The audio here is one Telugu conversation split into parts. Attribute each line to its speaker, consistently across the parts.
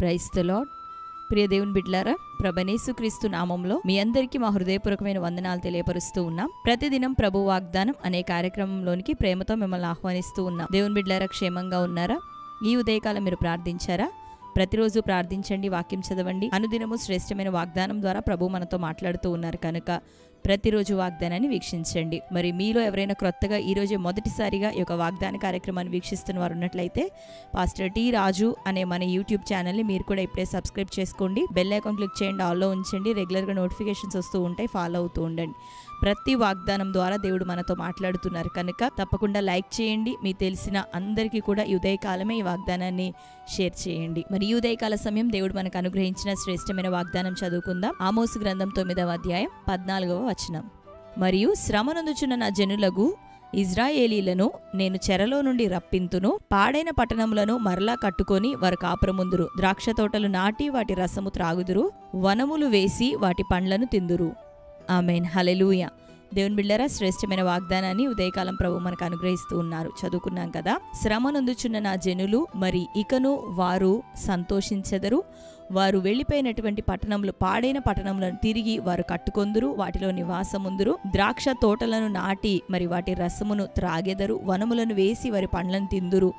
Speaker 1: Praise the lord. ప్రియ దేవుని బిడ్డలారా, ప్రభుయేసుక్రీస్తు నామంలో మీ అందరికీ మా హృదయపూర్వకమైన వందనాలు తెలియపరుస్తూ ఉన్నాం. ప్రతిదినం ప్రభు వాగ్దానం అనే కార్యక్రమంలోనికి ప్రేమతో మిమ్మల్ని ఆహ్వానిస్తూ ఉన్నాం. దేవుని బిడ్డలారా, క్షేమంగా ఉన్నారా? ఈ ఉదయకాలం మీరు ప్రార్థించారా? ప్రతిరోజు ప్రార్థించండి, వాక్యం చదవండి. అనుదినము శ్రేష్టమైన వాగ్దానం ద్వారా ప్రభు మనతో మాట్లాడుతూ ఉన్నారు కనుక ప్రతిరోజు వాగ్దానాన్ని వీక్షించండి. మరి మీలో ఎవరైనా క్రొత్తగా ఈరోజు మొదటిసారిగా ఈ యొక్క వాగ్దాన కార్యక్రమాన్ని వీక్షిస్తున్న వారు ఉన్నట్లయితే పాస్టర్ టి రాజు అనే మన యూట్యూబ్ ఛానల్ని మీరు కూడా ఇప్పుడే సబ్స్క్రైబ్ చేసుకోండి. బెల్ ఐకాన్ క్లిక్ చేయండి, ఆల్లో ఉంచండి. రెగ్యులర్గా నోటిఫికేషన్స్ వస్తూ ఉంటాయి, ఫాలో అవుతూ ఉండండి. ప్రతి వాగ్దానం ద్వారా దేవుడు మనతో మాట్లాడుతున్నారు కనుక తప్పకుండా లైక్ చేయండి. మీకు తెలిసిన అందరికీ కూడా ఈ ఉదయకాలమే ఈ వాగ్దానాన్ని షేర్ చేయండి. మరి ఈ ఉదయకాల సమయం దేవుడు మనకు అనుగ్రహించిన శ్రేష్టమైన వాగ్దానం చదువుకుందాం. ఆమోసు గ్రంథం 9వ అధ్యాయం 14వ వచనం. మరియు శ్రమనందుచున్న నా జనులకు ఇజ్రాయేలీలను నేను చెరలో నుండి రప్పింతును, పాడైన పట్టణములను మరలా కట్టుకొని వారు కాపురముందురు, ద్రాక్ష తోటలు నాటి వాటి రసము త్రాగుదురు, వనములు వేసి వాటి పండ్లను తిందురు. ఆమేన్, హల్లెలూయా. దేవుని బిడ్డలారా, శ్రేష్టమైన వాగ్దానాన్ని ఉదయకాలం ప్రభు మనకు అనుగ్రహిస్తూ ఉన్నారు. చదువుకున్నాం కదా. శ్రమనందుచున్న నా జనులు మరి ఇకను వారు సంతోషించెదరు, వారు వెళ్ళిపోయినటువంటి పట్టణములు, పాడైన పట్టణములను తిరిగి వారు కట్టుకొందురు, వాటిలో నివాసముందురు, ద్రాక్ష తోటలను నాటి మరి వాటి రసమును త్రాగెదరు, వనములను వేసి వారి పండ్లను తిందురు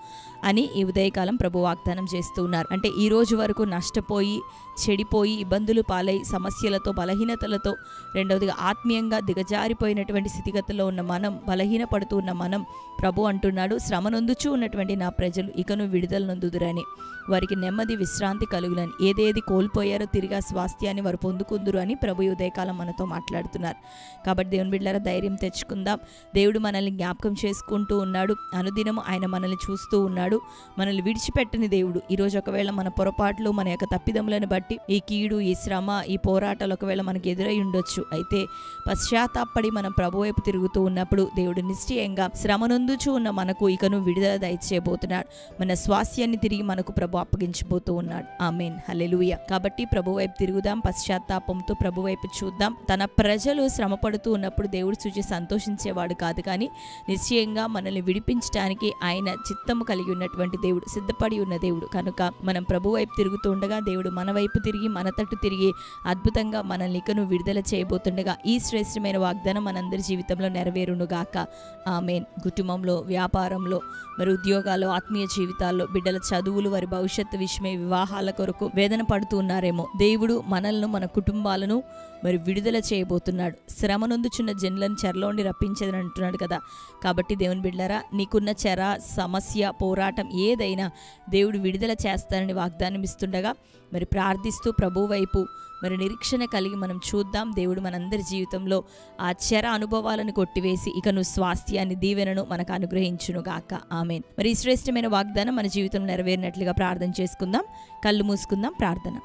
Speaker 1: అని ఈ ఉదయకాలం ప్రభు వాగ్దానం చేస్తూ ఉన్నారు. అంటే ఈ రోజు వరకు నష్టపోయి, చెడిపోయి, ఇబ్బందులు పాలై, సమస్యలతో, బలహీనతలతో, రెండవదిగా ఆత్మీయంగా దిగజారిపోయినటువంటి స్థితిగతుల్లో ఉన్న మనం, బలహీనపడుతూ ఉన్న మనం, ప్రభు అంటున్నాడు, శ్రమనొందుచూ ఉన్నటువంటి నా ప్రజలు ఇకను విడుదల నొందుదురని, వారికి నెమ్మది విశ్రాంతి కలుగులని, ఏదేది కోల్పోయారో తిరిగి స్వాస్థ్యాన్ని వారు పొందుకుందురు అని ప్రభు ఉదయకాలం మనతో మాట్లాడుతున్నారు. కాబట్టి దేవుని బిడ్డలారా, ధైర్యం తెచ్చుకుందాం. దేవుడు మనల్ని జ్ఞాపకం చేసుకుంటూ ఉన్నాడు. అనుదినము ఆయన మనల్ని చూస్తూ ఉన్నాడు. మనల్ని విడిచిపెట్టని దేవుడు. ఈరోజు ఒకవేళ మన పొరపాట్లు, మన యొక్క తప్పిదములను బట్టి ఈ కీడు, ఈ శ్రమ, ఈ పోరాటాలు ఒకవేళ మనకు ఎదురై ఉండొచ్చు. అయితే పశ్చాత్తాపడి మనం ప్రభు వైపు తిరుగుతూ ఉన్నప్పుడు దేవుడు నిశ్చయంగా శ్రమనొందుచూ ఉన్న మనకు ఇకను విడుదల దయచేయబోతున్నాడు. మన స్వాస్థ్యాన్ని తిరిగి మనకు ప్రభు అప్పగించబోతూ ఉన్నాడు. ఆమేన్, హల్లెలూయా. కాబట్టి ప్రభు వైపు తిరుగుదాం, పశ్చాత్తాపంతో ప్రభు వైపు చూద్దాం. తన ప్రజలు శ్రమ పడుతూ ఉన్నప్పుడు దేవుడు చూసి సంతోషించేవాడు కాదు, కానీ నిశ్చయంగా మనల్ని విడిపించడానికి ఆయన చిత్తము కలిగి ఉన్నటువంటి దేవుడు, సిద్ధపడి ఉన్న దేవుడు. కనుక మనం ప్రభు వైపు తిరుగుతూ ఉండగా దేవుడు మన వైపు తిరిగి, మన తట్టు తిరిగి అద్భుతంగా మనల్ని ఇకను విడుదల చేయబోతుండగా ఈ శ్రేష్టమైన వాగ్దానం మనందరి జీవితంలో నెరవేరునుగాక. ఆమేన్. కుటుంబంలో, వ్యాపారంలో, మరి ఉద్యోగాల్లో, ఆత్మీయ జీవితాల్లో, బిడ్డల చదువులు, వారి భవిష్యత్తు విషయమై, వివాహాల కొరకు వేదన పడుతూ ఉన్నారేమో, దేవుడు మనల్ని, మన కుటుంబాలను మరి విడుదల చేయబోతున్నాడు. శ్రమనొందుచున్న జనులను చెరలో ఉండి రప్పించేదని అంటున్నాడు కదా. కాబట్టి దేవుని బిడ్డలారా, నీకున్న చెర, సమస్య, పోరాటం ఏదైనా దేవుడు విడుదల చేస్తానని వాగ్దానం ఇస్తుండగా మరి ప్రార్థిస్తూ ప్రభు వైపు మరి నిరీక్షణ కలిగి మనం చూద్దాం. దేవుడు మనందరి జీవితంలో ఆ చెర అనుభవాలను కొట్టివేసి ఇకను స్వాస్థ్యాన్ని, దీవెనను మనకు అనుగ్రహించునుగాక. ఆమేన్. మరి ఈ శ్రేష్టమైన వాగ్దానం మన జీవితంలో నెరవేరినట్లుగా ప్రార్థన చేసుకుందాం. కళ్ళు మూసుకుందాం. ప్రార్థన.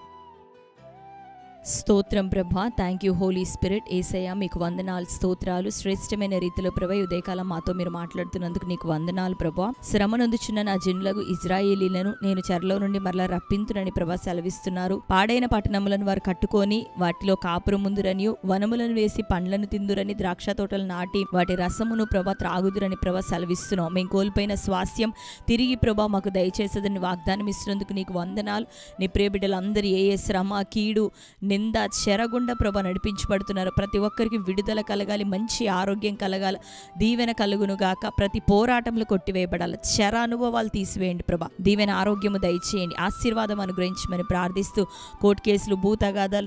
Speaker 1: స్తోత్రం ప్రభా, థ్యాంక్ యూ హోలీ స్పిరిట్. యేసయ్యా, మీకు వందనాలు, స్తోత్రాలు. శ్రేష్టమైన రీతిలో ప్రభా ఉదయకాలం మాతో మీరు మాట్లాడుతున్నందుకు నీకు వందనాలు ప్రభా. శ్రమనందుచున్న నా జనులకు ఇజ్రాయేలీలను నేను చెరలో నుండి మరలా రప్పింతునని ప్రభా సెలవిస్తున్నారు. పాడైన పట్టణములను వారు కట్టుకొని వాటిలో కాపురం ముందురని, వనములను వేసి పండ్లను తిందురని, ద్రాక్ష తోటలు నాటి వాటి రసమును ప్రభా త్రాగుదురని ప్రభా సెలవిస్తున్నాం. మేము కోల్పోయిన స్వాస్థ్యం తిరిగి ప్రభా మాకు దయచేసేదని వాగ్దానం ఇస్తున్నందుకు నీకు వందనాలు. నీ ప్రియ బిడ్డలందరూ ఏ శ్రమ, కీడు, నింద, చెరగుండా ప్రభా నడిపించబడుతున్నారు. ప్రతి ఒక్కరికి విడుదల కలగాలి, మంచి ఆరోగ్యం కలగాలి, దీవెన కలుగును గాక. ప్రతి పోరాటంలో కొట్టివేయబడాలి, చెర అనుభవాలు తీసివేయండి ప్రభా. దీవెన ఆరోగ్యము దయచేయండి, ఆశీర్వాదం అనుగ్రహించమని ప్రార్థిస్తూ, కోర్టు కేసులు, భూతగాదాలు,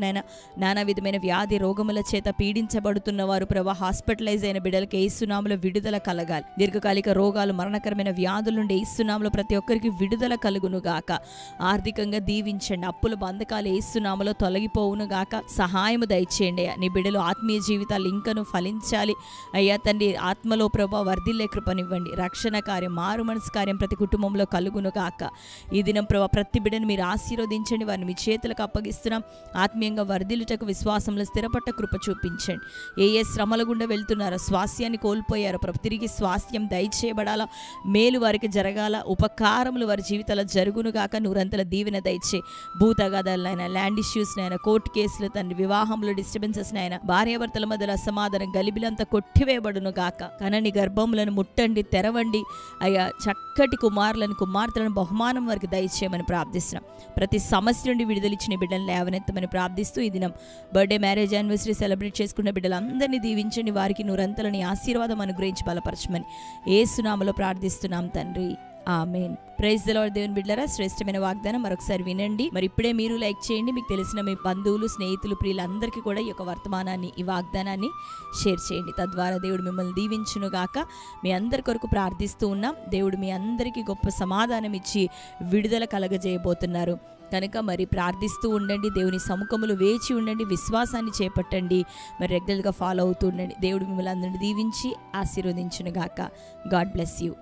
Speaker 1: నానా విధమైన వ్యాధి రోగముల చేత పీడించబడుతున్న వారు ప్రభా, హాస్పిటలైజ్ అయిన బిడ్డలకి యేసునామములో విడుదల కలగాలి. దీర్ఘకాలిక రోగాలు, మరణకరమైన వ్యాధుల నుండి యేసునామములో ప్రతి ఒక్కరికి విడుదల కలుగును గాక. ఆర్థికంగా దీవించండి, అప్పుల బంధకాలు యేసునామములో తొలగిపోవును గాక. సహాయము దయచేయండి. నీ బిడ్డలు ఆత్మీయ జీవితాలు ఇంకను ఫలించాలి అయ్యా తండ్రి. ఆత్మలో ప్రభా వర్ధిల్లే కృపనివ్వండి. రక్షణ కార్యం, మారు మనసు కార్యం ప్రతి కుటుంబంలో కలుగును గాక. ఈ దినం ప్రభా ప్రతి బిడ్డను మీరు ఆశీర్వదించండి. వారిని మీ చేతులకు అప్పగిస్తున్నాం. ఆత్మీయంగా వర్ధిల్లుటకు, విశ్వాసంలో స్థిరపట్ట కృప చూపించండి. ఏ శ్రమల గుండా వెళ్తున్నారో, స్వాస్థ్యాన్ని కోల్పోయారో ప్రభు తిరిగి స్వాస్థ్యం దయచేయబడాలా, మేలు వారికి జరగాల, ఉపకారములు వారి జీవితాల్లో జరుగును గాక. నూరంతల దీవెన దయచే. భూతగాదాలైనా, ల్యాండ్ ఇష్యూస్ నైనా, కోర్టు కోర్టు కేసులు తండ్రి, వివాహంలో డిస్టర్బెన్సెస్ నాయన, భార్యాభర్తల మధ్యలో అసమాధానం, గలిబిలంతా కొట్టివేయబడును గాక. కనని గర్భములను ముట్టండి, తెరవండి అయ్యా. చక్కటి కుమారులను కుమార్తెలను బహుమానం వరకు దయచేయమని ప్రార్థిస్తున్నాం. ప్రతి సమస్య నుండి విడుదలిచ్చిన బిడ్డలను లేవనెత్తమని ప్రార్థిస్తూ ఈ దినం బర్త్డే, మ్యారేజ్ యానివర్సరీ సెలబ్రేట్ చేసుకున్న బిడ్డలందరినీ దీవించండి. వారికి నూరంతలని ఆశీర్వాదం అనుగ్రహించి బలపరచమని యేసు నామములో ప్రార్థిస్తున్నాం తండ్రి. ఆమేన్. Praise the Lord. దేవుని బిడ్డలారా, శ్రేష్టమైన వాగ్దానం మరొకసారి వినండి. మరి ఇప్పుడే మీరు లైక్ చేయండి. మీకు తెలిసిన మీ బంధువులు, స్నేహితులు, ప్రియులందరికీ కూడా ఈ యొక్క వర్తమానాన్ని, ఈ వాగ్దానాన్ని షేర్ చేయండి. తద్వారా దేవుడు మిమ్మల్ని దీవించును గాక. మీ అందరి కొరకు ప్రార్థిస్తూ ఉన్నాం. దేవుడు మీ అందరికీ గొప్ప సమాధానం ఇచ్చి విడుదల కలగజేయబోతున్నారు కనుక మరి ప్రార్థిస్తూ ఉండండి. దేవుని సముఖములు వేచి ఉండండి. విశ్వాసాన్ని చేపట్టండి. మరి రెగ్యులర్గా ఫాలో అవుతూ ఉండండి. దేవుడు మిమ్మల్ని అందరిని దీవించి ఆశీర్వదించును గాక. God bless you.